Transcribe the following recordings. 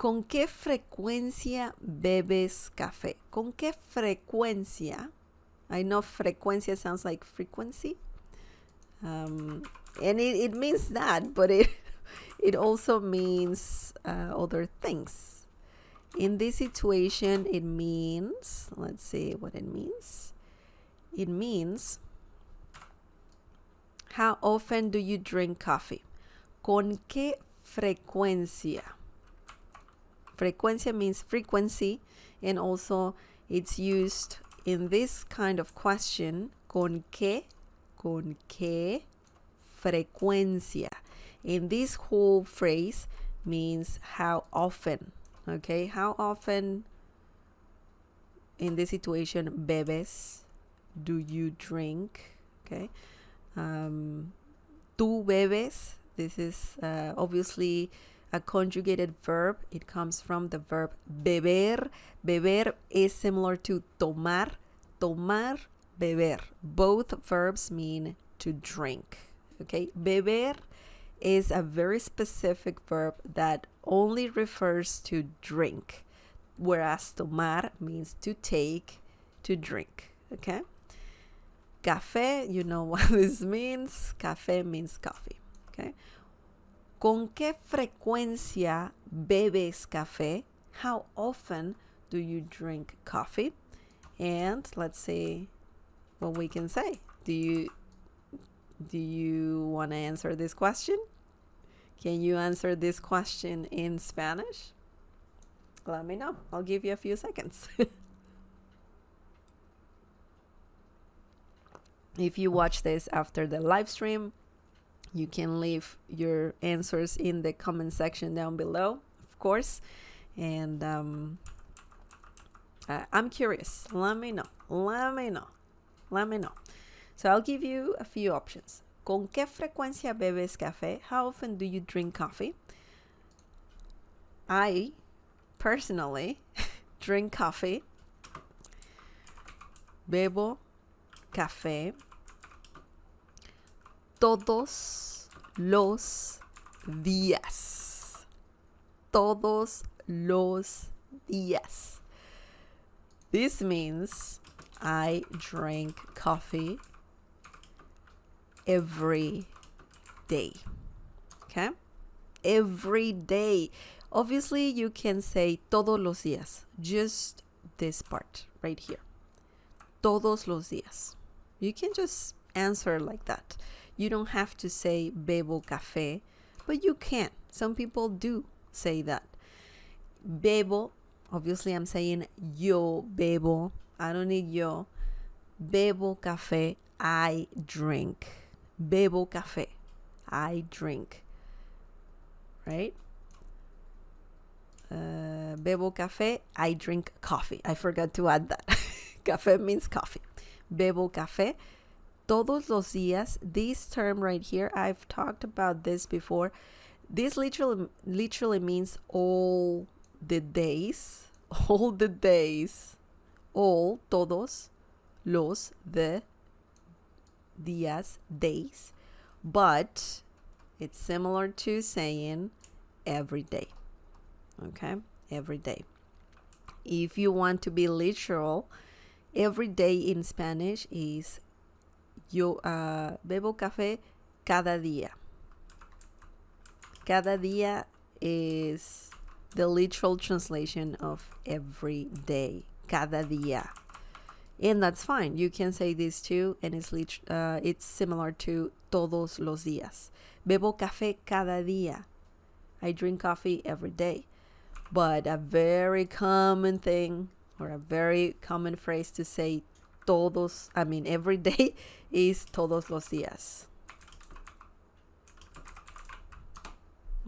¿Con qué frecuencia bebes café? ¿Con qué frecuencia? I know frecuencia sounds like frequency. And it means that, but it also means other things. In this situation, it means, let's see what it means. It means, how often do you drink coffee? ¿Con qué frecuencia? Frecuencia means frequency, and also it's used in this kind of question, ¿con qué frecuencia? And this whole phrase means how often, okay? How often in this situation bebes, do you drink, okay? Tú bebes, this is obviously a conjugated verb. It comes from the verb beber. Beber is similar to tomar. Tomar, beber. Both verbs mean to drink. Okay, beber is a very specific verb that only refers to drink, whereas tomar means to take, to drink. Okay. Café, you know what this means. Café means coffee. Okay. ¿Con qué frecuencia bebes café? How often do you drink coffee? And let's see what we can say. Do you want to answer this question? Can you answer this question in Spanish? Let me know. I'll give you a few seconds. If you watch this after the live stream, you can leave your answers in the comment section down below, of course. And I'm curious. Let me know. So I'll give you a few options. ¿Con qué frecuencia bebes café? How often do you drink coffee? I personally drink coffee. Bebo café todos los días. Todos los días. This means I drink coffee every day. Okay? Every day. Obviously, you can say todos los días. Just this part right here. Todos los días. You can just answer like that. You don't have to say bebo café, but you can. Some people do say that. Bebo, obviously I'm saying yo bebo. I don't need yo. Bebo café, I drink. Bebo café, I drink. Right? Bebo café, I drink coffee. I forgot to add that. Café means coffee. Bebo café todos los días. This term right here, I've talked about this before. This literally means all the days. All the days. All, todos, los, the, días, days. But it's similar to saying every day. Okay? Every day. If you want to be literal, every day in Spanish is yo bebo café cada día. Cada día is the literal translation of every day. Cada día. And that's fine. You can say this too, and it's similar to todos los días. Bebo café cada día. I drink coffee every day. But a very common thing, or a very common phrase to say every day is todos los días.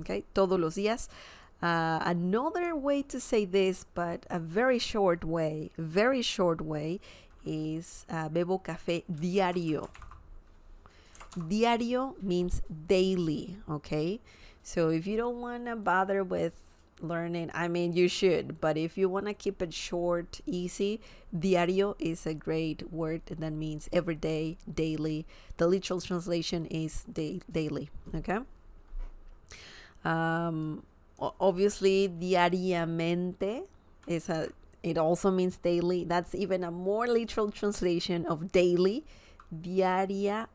Okay, todos los días. Another way to say this, but a very short way is bebo café diario. Diario means daily, okay? So if you don't want to bother with learning, you should, but if you want to keep it short, easy, diario is a great word that means every day, daily. The literal translation is daily, okay? Obviously, diariamente it also means daily. That's even a more literal translation of daily. Diariamente.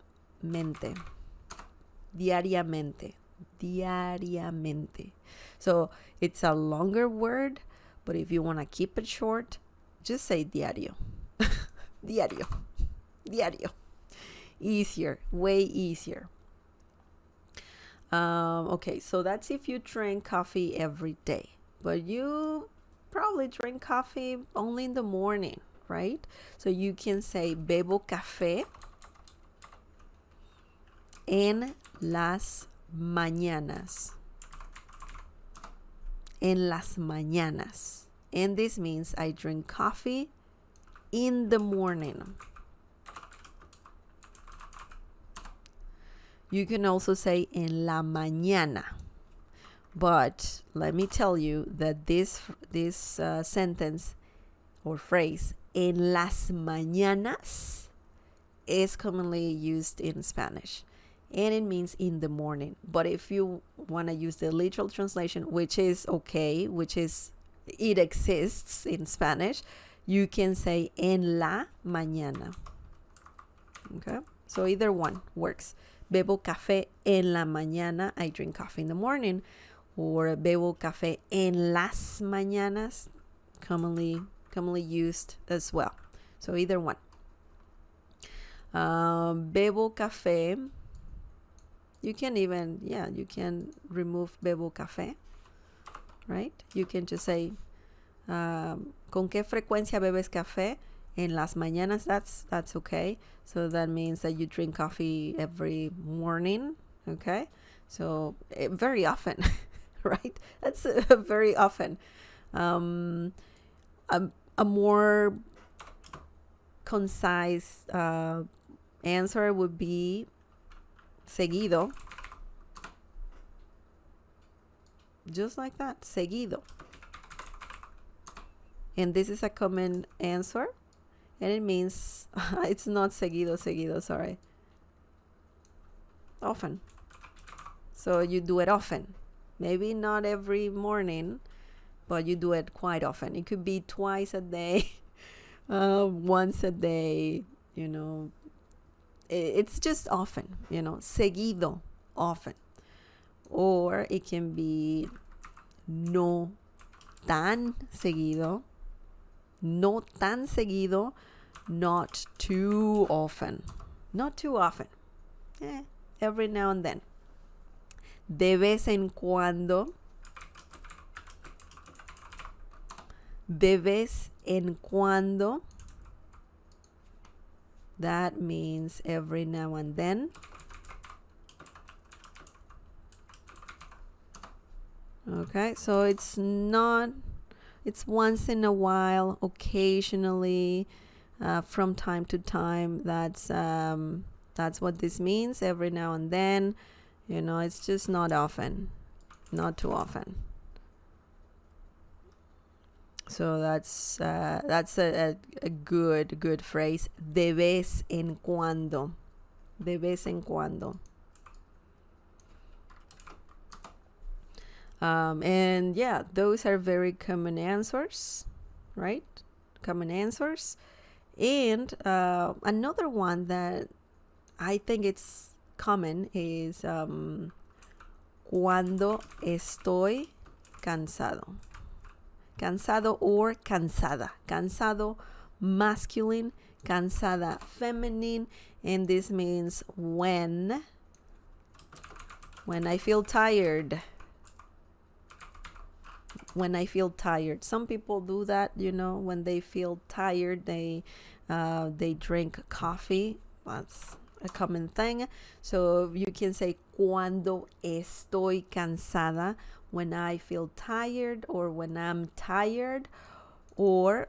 Diariamente. Diariamente. So it's a longer word, but if you want to keep it short, just say diario. Diario. Diario. Easier. Way easier. Okay, so that's if you drink coffee every day. But you probably drink coffee only in the morning, right? So you can say bebo café en las mañanas. En las mañanas. And this means I drink coffee in the morning. You can also say en la mañana. But let me tell you that this sentence or phrase, en las mañanas, is commonly used in Spanish. And it means in the morning. But if you want to use the literal translation, which is okay, it exists in Spanish, you can say en la mañana. Okay? So either one works. Bebo café en la mañana, I drink coffee in the morning. Or bebo café en las mañanas, commonly used as well. So either one. Bebo café, you can remove bebo café, right? You can just say, ¿con qué frecuencia bebes café? En las mañanas, that's okay. So that means that you drink coffee every morning, okay? So very often, right? That's very often. A more concise answer would be seguido. Just like that, seguido. And this is a common answer. And it means, it's not seguido, sorry. Often. So you do it often. Maybe not every morning, but you do it quite often. It could be twice a day, once a day, It's just often, seguido, often. Or it can be no tan seguido, no tan seguido, not too often. Not too often. Every now and then. De vez en cuando. De vez en cuando. That means every now and then. Okay, so it's once in a while, occasionally, from time to time. That's what this means, every now and then. It's just not often, not too often. So that's a good phrase. De vez en cuando. De vez en cuando. And yeah, those are very common answers, right? Common answers. And another one that I think it's common is cuando estoy cansado. Cansado or cansada. Cansado, masculine. Cansada, feminine. And this means when I feel tired. When I feel tired. Some people do that, when they feel tired, they drink coffee. That's a common thing. So you can say cuando estoy cansada, when I feel tired or when I'm tired, or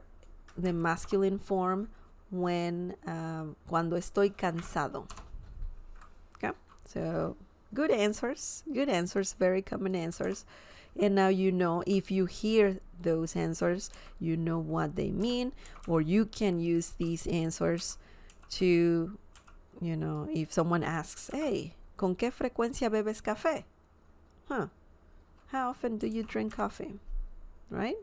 the masculine form when cuando estoy cansado. Okay, so good answers, very common answers. And now if you hear those answers, you know what they mean, or you can use these answers to, if someone asks, hey, ¿con qué frecuencia bebes café? How often do you drink coffee? Right?